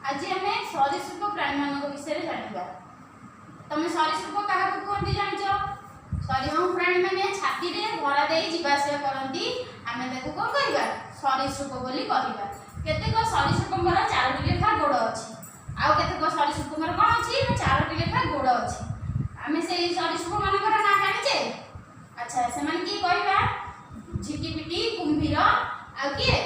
आज आम सरीसृप प्राणी मान विषय जाना। तुम सरीसृप क्या कहते जान? सरीसृप प्राणी मैंने छाती में भरा दे जावासिया करती आम कौन कह सरीसृप बोली कहवा। केतेक सरीसृप चारोटी लेखा गोड़ अच्छी आउ केतेक सरीसृप कौन अच्छी ना चारोटी लेखा गोड़ अच्छी। आम से सरीसृप मान ना जाने। अच्छा से किए कहवा झिटिपिटी कुंभीर आ किए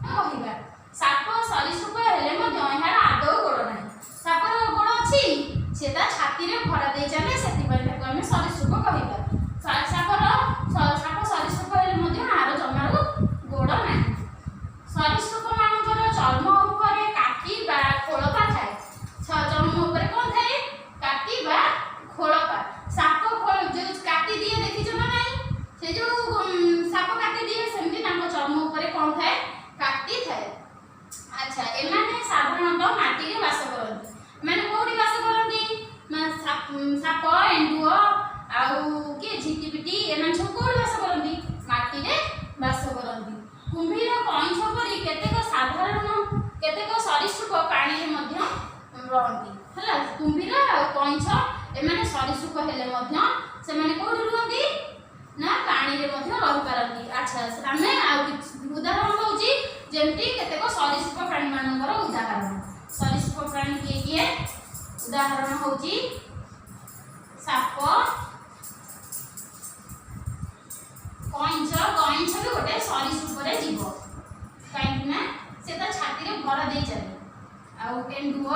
कहवा। साप सरीसृप हेले यार आदौ गोड़ ना। सापर गोड़ अच्छी से छाती में भरा दे चले से आम सरीसृप कहवा। साप सरीसृप हेले आर जमार गोड़ ना। सरीसृप मानकर चर्म उपरे काटी बा खोलपा थाए। चर्म उपरे कौन थाए? काटी बा खोलपा। साप खोल जो काटी दिए देखिछ ना नहीं? से जो साप काटी दिए सेमती तांको चर्म उपरे कौन थाए? काटी थाए। अच्छा एमाने साधारणतः माटी रे वास करନ୍ତି। माने कोठी वास करନ୍ତି? साप एंडुओ आउ के झिटिपिटी एमान सब कोठी वास करନ୍ତି? माटी रे वास करନ୍ତି। कुंभीर कइंछ परी केतेक साधारण केतेक सरीसृप पानी रे मध्य रहନ୍ତି। हला कुंभीर आ कइंछ एमाने सरीसृप हेले मध्य से माने कोठी रहନ୍ତି ना पानी रे मध्य रहि पारନ୍ତି। अच्छा आमे आ उदाहरण होउची जेमती केतेक सरीसृप प्राणी मानकर उदाहरण। सरीसृप प्राणी किए किए उदाहरण होउची साप कइंछ। कइंछ भी गोटे सरीसृप रे जीव काहेकि ना से त छाती रे भरा दे चले। आउ एंडुओ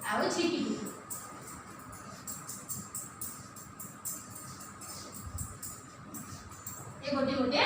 आउ झिटिपिटी ए गोटे गोटे